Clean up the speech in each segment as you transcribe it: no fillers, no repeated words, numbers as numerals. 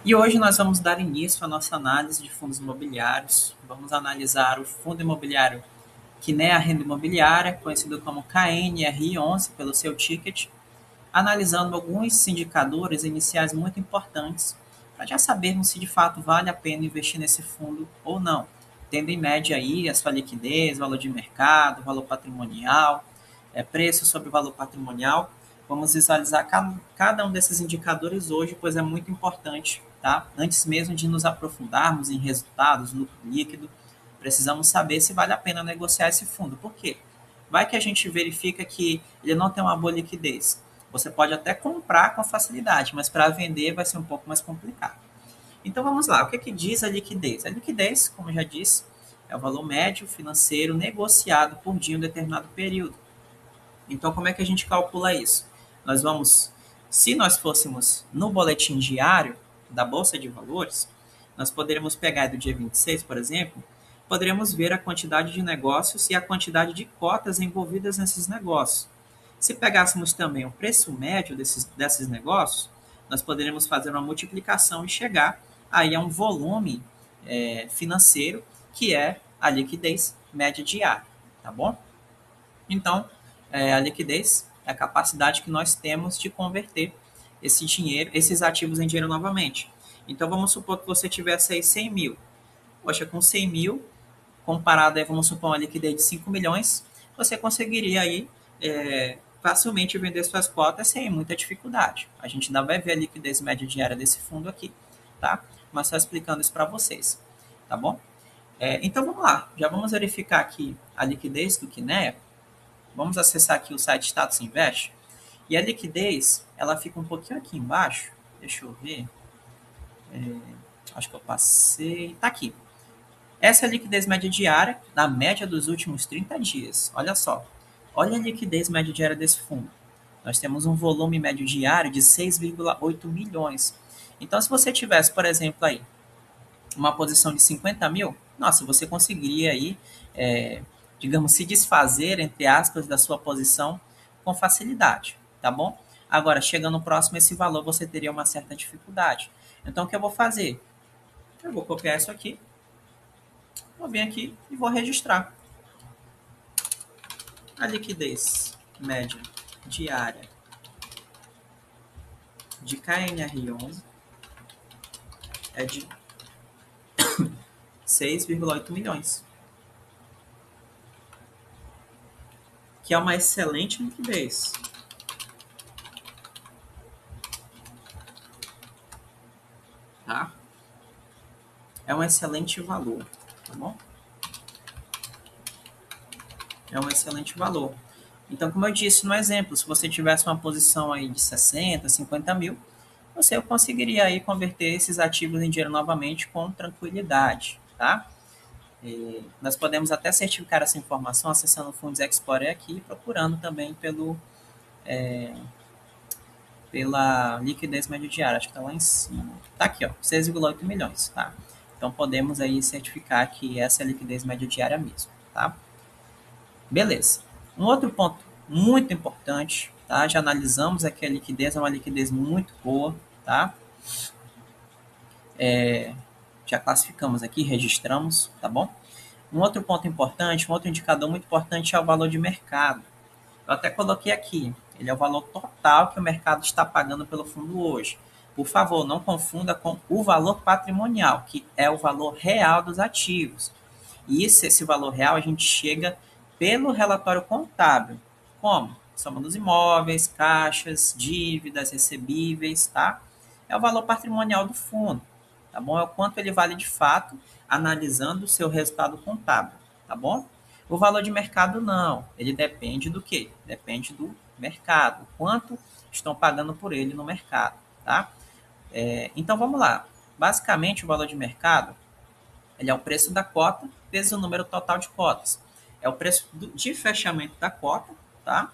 E hoje nós vamos dar início à nossa análise de fundos imobiliários. Vamos analisar o fundo imobiliário Kinea Renda Imobiliária, conhecido como KNRI11 pelo seu ticket, analisando alguns indicadores iniciais muito importantes para já sabermos se de fato vale a pena investir nesse fundo ou não, tendo em média aí a sua liquidez, valor de mercado, valor patrimonial, preço sobre valor patrimonial. Vamos visualizar cada um desses indicadores hoje, pois é muito importante, tá? Antes mesmo de nos aprofundarmos em resultados, lucro líquido, precisamos saber se vale a pena negociar esse fundo. Por quê? Vai que a gente verifica que ele não tem uma boa liquidez. Você pode até comprar com facilidade, mas para vender vai ser um pouco mais complicado. Então vamos lá, o que, que diz a liquidez? A liquidez, como eu já disse, é o valor médio financeiro negociado por dia em um determinado período. Então, como é que a gente calcula isso? Nós vamos, se nós fôssemos no boletim diário da Bolsa de Valores, nós poderíamos pegar do dia 26, por exemplo, poderíamos ver a quantidade de negócios e a quantidade de cotas envolvidas nesses negócios. Se pegássemos também o preço médio desses negócios, nós poderíamos fazer uma multiplicação e chegar aí a um volume financeiro que é a liquidez média diária, tá bom? Então, a liquidez é a capacidade que nós temos de converter esse dinheiro, esses ativos em dinheiro novamente. Então, vamos supor que você tivesse aí 100 mil. Poxa, com 100 mil, comparado aí, vamos supor, uma liquidez de 5 milhões, você conseguiria aí facilmente vender suas cotas sem muita dificuldade. A gente ainda vai ver a liquidez média diária desse fundo aqui, tá? Mas só explicando isso para vocês, tá bom? Então, vamos lá. Já vamos verificar aqui a liquidez do Kinea. Vamos acessar aqui o site Status Invest. E a liquidez, ela fica um pouquinho aqui embaixo. Deixa eu ver. Acho que eu passei. Tá aqui. Essa é a liquidez média diária, na média dos últimos 30 dias. Olha só. Olha a liquidez média diária desse fundo. Nós temos um volume médio diário de 6,8 milhões. Então, se você tivesse, por exemplo, aí, uma posição de 50 mil, nossa, você conseguiria aí, digamos, se desfazer, entre aspas, da sua posição com facilidade, tá bom? Agora, chegando próximo a esse valor, você teria uma certa dificuldade. Então, o que eu vou fazer? Eu vou copiar isso aqui, vou vir aqui e vou registrar. A liquidez média diária de KNR11 é de 6,8 milhões, que é uma excelente liquidez. Tá? É um excelente valor, tá bom? É um excelente valor. Então, como eu disse no exemplo, se você tivesse uma posição aí de 60, 50 mil, você conseguiria aí converter esses ativos em dinheiro novamente com tranquilidade, tá? Nós podemos até certificar essa informação acessando o Fundos Explorer aqui e procurando também pela liquidez média diária, acho que está lá em cima. Tá aqui, ó, 6,8 milhões, tá? Então podemos aí certificar que essa é a liquidez média diária mesmo, tá? Beleza. Um outro ponto muito importante, tá? Já analisamos aqui a liquidez, é uma liquidez muito boa, tá? Já classificamos aqui, registramos, tá bom? Um outro ponto importante, um outro indicador muito importante é o valor de mercado. Eu até coloquei aqui, ele é o valor total que o mercado está pagando pelo fundo hoje. Por favor, não confunda com o valor patrimonial, que é o valor real dos ativos. E esse valor real a gente chega pelo relatório contábil. Como? Soma dos imóveis, caixas, dívidas, recebíveis, tá? É o valor patrimonial do fundo, tá bom? É o quanto ele vale de fato, analisando o seu resultado contábil, tá bom? O valor de mercado não, ele depende do quê? Depende do mercado, quanto estão pagando por ele no mercado, tá? Então vamos lá. Basicamente, o valor de mercado ele é o preço da cota vezes o número total de cotas. É o preço de fechamento da cota, tá?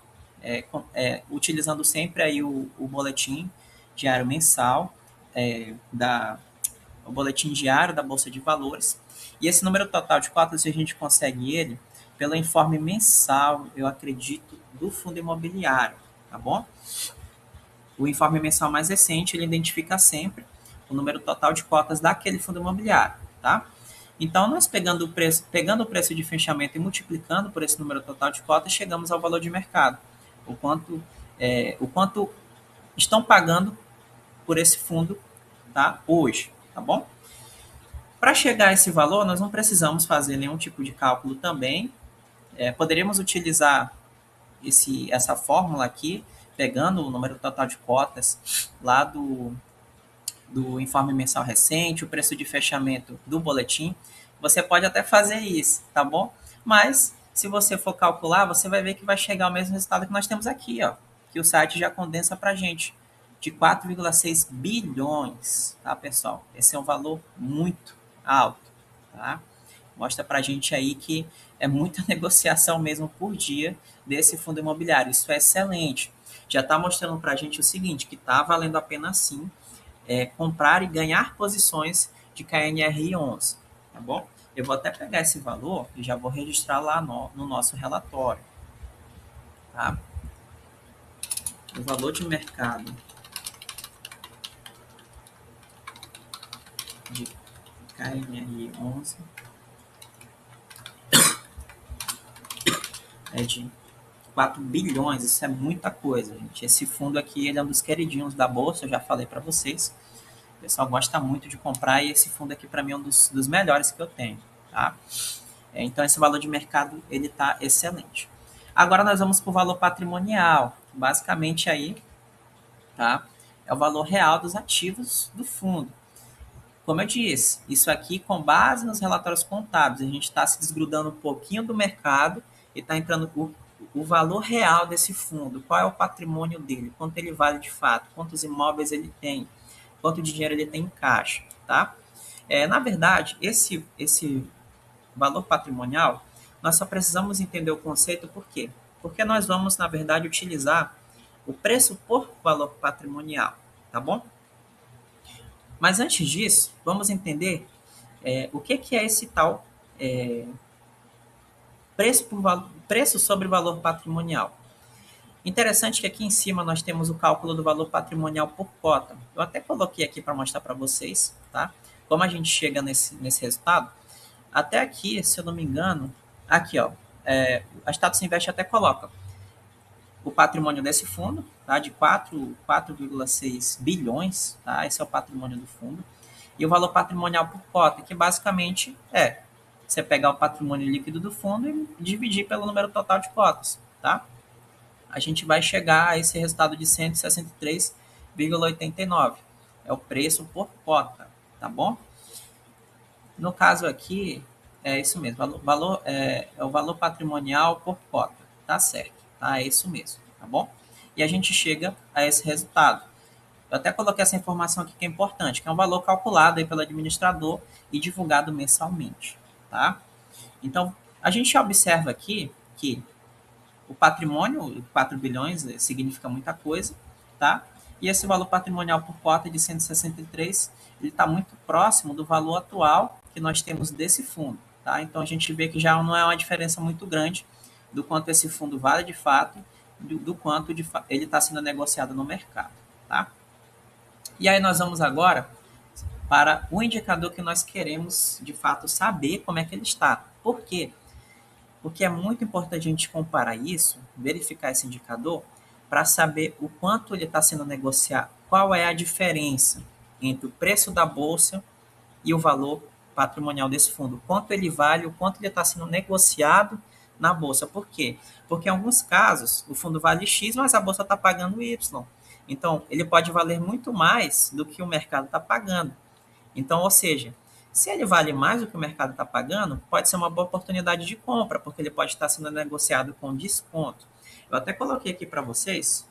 Utilizando sempre aí o boletim diário mensal, o boletim diário da Bolsa de Valores. E esse número total de cotas a gente consegue ele pelo informe mensal, eu acredito, do fundo imobiliário, tá bom? O informe mensal mais recente ele identifica sempre o número total de cotas daquele fundo imobiliário, tá? Então, nós pegando o preço de fechamento e multiplicando por esse número total de cotas, chegamos ao valor de mercado. O quanto estão pagando por esse fundo, tá? Hoje, tá bom? Para chegar a esse valor, nós não precisamos fazer nenhum tipo de cálculo também. Poderíamos utilizar essa fórmula aqui, pegando o número total de cotas lá do informe mensal recente, o preço de fechamento do boletim. Você pode até fazer isso, tá bom? Mas, se você for calcular, você vai ver que vai chegar ao mesmo resultado que nós temos aqui, ó, que o site já condensa para a gente, de 4,6 bilhões, tá, pessoal? Esse é um valor muito alto, tá? Mostra para a gente aí que é muita negociação mesmo por dia desse fundo imobiliário. Isso é excelente. Já está mostrando para a gente o seguinte, que está valendo a pena sim comprar e ganhar posições de KNRI11, tá bom? Eu vou até pegar esse valor e já vou registrar lá no nosso relatório, tá? O valor de mercado de KNRI11 é de 4 bilhões, isso é muita coisa, gente. Esse fundo aqui, ele é um dos queridinhos da bolsa, eu já falei para vocês. O pessoal gosta muito de comprar e esse fundo aqui para mim é um dos melhores que eu tenho, tá? Então esse valor de mercado ele está excelente. Agora nós vamos para o valor patrimonial. Basicamente aí, tá? É o valor real dos ativos do fundo. Como eu disse, isso aqui com base nos relatórios contábeis, a gente está se desgrudando um pouquinho do mercado e está entrando o valor real desse fundo, qual é o patrimônio dele, quanto ele vale de fato, quantos imóveis ele tem, quanto de dinheiro ele tem em caixa, tá? Na verdade, esse valor patrimonial, nós só precisamos entender o conceito por quê? Porque nós vamos, na verdade, utilizar o preço por valor patrimonial, tá bom? Mas antes disso, vamos entender o que é esse tal preço sobre valor patrimonial. Interessante que aqui em cima nós temos o cálculo do valor patrimonial por cota. Eu até coloquei aqui para mostrar para vocês, tá? Como a gente chega nesse resultado. Até aqui, se eu não me engano, aqui, ó, a Status Invest até coloca o patrimônio desse fundo, tá? De 4,6 bilhões, tá? Esse é o patrimônio do fundo. E o valor patrimonial por cota, que basicamente é você pegar o patrimônio líquido do fundo e dividir pelo número total de cotas, tá? A gente vai chegar a esse resultado de 163,89. É o preço por cota, tá bom? No caso aqui, é isso mesmo, é o valor patrimonial por cota, tá certo, tá? É isso mesmo, tá bom? E a gente chega a esse resultado. Eu até coloquei essa informação aqui que é importante, que é um valor calculado aí pelo administrador e divulgado mensalmente, tá? Então, a gente observa aqui que o patrimônio, 4 bilhões, significa muita coisa, tá? E esse valor patrimonial por cota de 163, ele está muito próximo do valor atual que nós temos desse fundo, tá? Então a gente vê que já não é uma diferença muito grande do quanto esse fundo vale de fato, do quanto ele está sendo negociado no mercado, tá? E aí nós vamos agora para o indicador que nós queremos de fato saber como é que ele está. Por quê? Porque é muito importante a gente comparar isso, verificar esse indicador, para saber o quanto ele está sendo negociado, qual é a diferença entre o preço da bolsa e o valor patrimonial desse fundo, quanto ele vale, o quanto ele está sendo negociado na bolsa. Por quê? Porque em alguns casos o fundo vale X, mas a bolsa está pagando Y. Então, ele pode valer muito mais do que o mercado está pagando. Então, ou seja, se ele vale mais do que o mercado está pagando, pode ser uma boa oportunidade de compra, porque ele pode estar sendo negociado com desconto. Eu até coloquei aqui para vocês,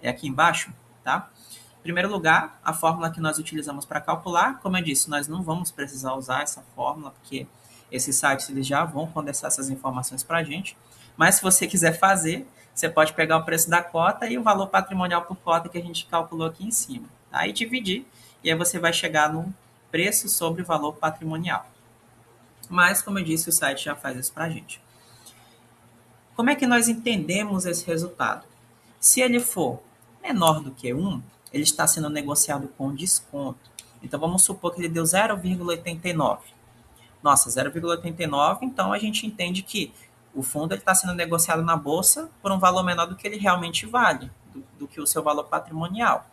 aqui embaixo, tá? Em primeiro lugar, a fórmula que nós utilizamos para calcular, como eu disse, nós não vamos precisar usar essa fórmula, porque esses sites eles já vão condensar essas informações para a gente. Mas se você quiser fazer, você pode pegar o preço da cota e o valor patrimonial por cota que a gente calculou aqui em cima. Tá? E dividir, e aí você vai chegar no preço sobre o valor patrimonial. Mas, como eu disse, o site já faz isso para a gente. Como é que nós entendemos esse resultado? Se ele for menor do que 1, ele está sendo negociado com desconto. Então, vamos supor que ele deu 0,89. Nossa, 0,89, então a gente entende que o fundo está sendo negociado na bolsa por um valor menor do que ele realmente vale, do que o seu valor patrimonial.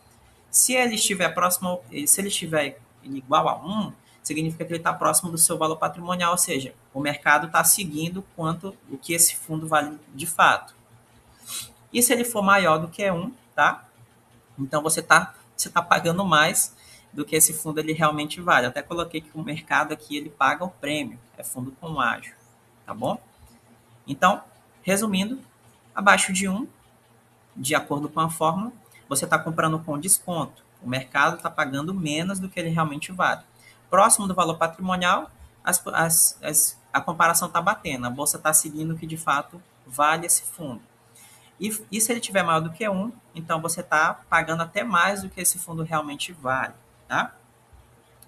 Se ele estiver próximo, se ele estiver igual a 1, significa que ele está próximo do seu valor patrimonial, ou seja, o mercado está seguindo o que esse fundo vale de fato. E se ele for maior do que 1, tá? Então você tá pagando mais do que esse fundo ele realmente vale. Eu até coloquei que o mercado aqui ele paga o prêmio, é fundo com ágio, tá bom? Então, resumindo, abaixo de 1, de acordo com a fórmula, você está comprando com desconto. O mercado está pagando menos do que ele realmente vale. Próximo do valor patrimonial, a comparação está batendo. A bolsa está seguindo o que de fato vale esse fundo. E se ele tiver maior do que 1, então você está pagando até mais do que esse fundo realmente vale. Tá?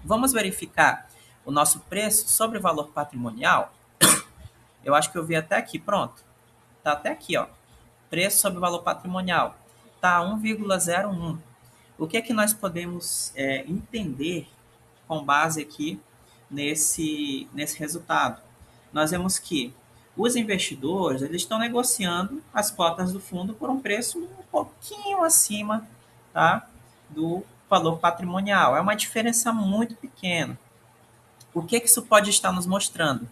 Vamos verificar o nosso preço sobre o valor patrimonial. Eu acho que eu vi até aqui, pronto. Está até aqui, ó. Preço sobre o valor patrimonial. Está 1,01. O que é que nós podemos entender com base aqui nesse resultado? Nós vemos que os investidores eles estão negociando as cotas do fundo por um preço um pouquinho acima, tá, do valor patrimonial. É uma diferença muito pequena. O que isso pode estar nos mostrando?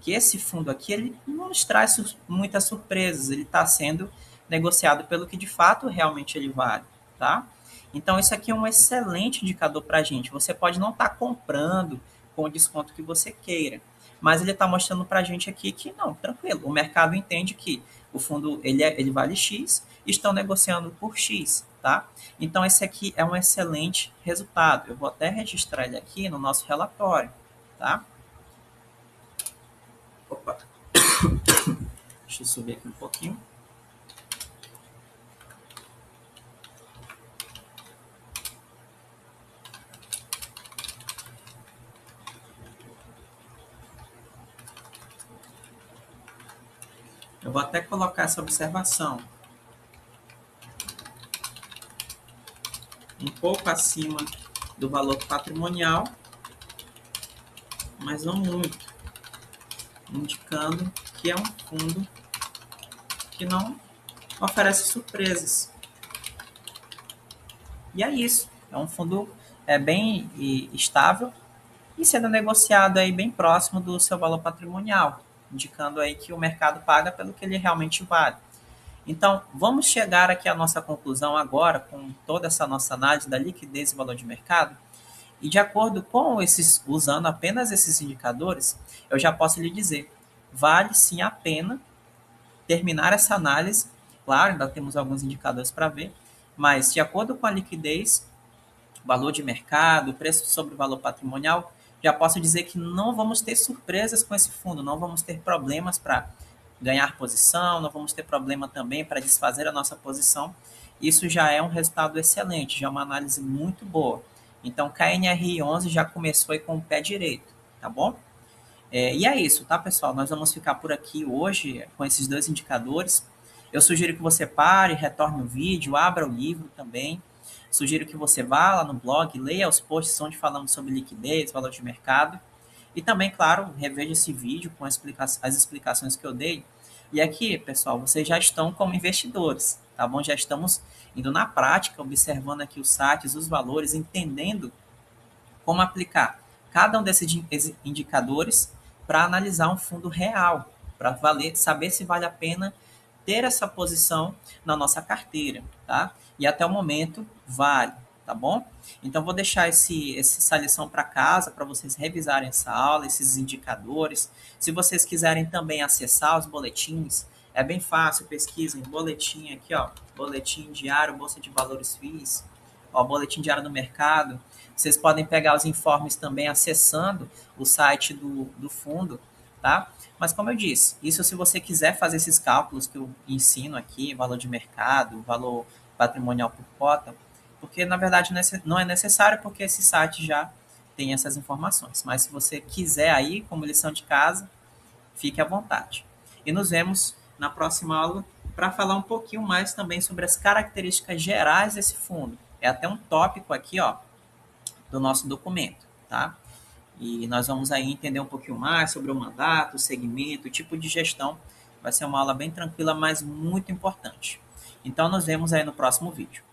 Que esse fundo aqui ele não nos traz muitas surpresas, ele está sendo negociado pelo que de fato realmente ele vale, tá? Então isso aqui é um excelente indicador para a gente. Você pode não estar comprando com o desconto que você queira, mas ele está mostrando para a gente aqui que não, tranquilo, o mercado entende que o fundo ele vale X, estão negociando por X, tá? Então esse aqui é um excelente resultado. Eu vou até registrar ele aqui no nosso relatório, tá? Opa, deixa eu subir aqui um pouquinho. Eu vou até colocar essa observação um pouco acima do valor patrimonial, mas não muito, indicando que é um fundo que não oferece surpresas. E é isso, é um fundo bem estável e sendo negociado aí bem próximo do seu valor patrimonial, indicando aí que o mercado paga pelo que ele realmente vale. Então, vamos chegar aqui à nossa conclusão agora, com toda essa nossa análise da liquidez e valor de mercado, e de acordo com usando apenas esses indicadores, eu já posso lhe dizer, vale sim a pena terminar essa análise. Claro, ainda temos alguns indicadores para ver, mas de acordo com a liquidez, valor de mercado, preço sobre o valor patrimonial, já posso dizer que não vamos ter surpresas com esse fundo, não vamos ter problemas para ganhar posição, não vamos ter problema também para desfazer a nossa posição. Isso já é um resultado excelente, já é uma análise muito boa. Então, KNRI 11 já começou aí com o pé direito, tá bom? E é isso, tá, pessoal? Nós vamos ficar por aqui hoje com esses dois indicadores. Eu sugiro que você pare, retorne o vídeo, abra o livro também. Sugiro que você vá lá no blog, leia os posts onde falamos sobre liquidez, valor de mercado. E também, claro, reveja esse vídeo com as explicações que eu dei. E aqui, pessoal, vocês já estão como investidores, tá bom? Já estamos indo na prática, observando aqui os sites, os valores, entendendo como aplicar cada um desses indicadores para analisar um fundo real, para saber se vale a pena ter essa posição na nossa carteira, tá? E até o momento vale, tá bom? Então vou deixar essa lição para casa para vocês revisarem essa aula, esses indicadores. Se vocês quiserem também acessar os boletins, é bem fácil, pesquisem boletim aqui, ó, boletim diário, Bolsa de Valores FIIs, ó, boletim diário do mercado. Vocês podem pegar os informes também acessando o site do fundo, tá? Mas como eu disse, isso se você quiser fazer esses cálculos que eu ensino aqui, valor de mercado, valor patrimonial por cota, porque na verdade não é necessário porque esse site já tem essas informações. Mas se você quiser aí, como lição de casa, fique à vontade. E nos vemos na próxima aula para falar um pouquinho mais também sobre as características gerais desse fundo. É até um tópico aqui, ó, do nosso documento, tá? E nós vamos aí entender um pouquinho mais sobre o mandato, o segmento, o tipo de gestão. Vai ser uma aula bem tranquila, mas muito importante. Então, nos vemos aí no próximo vídeo.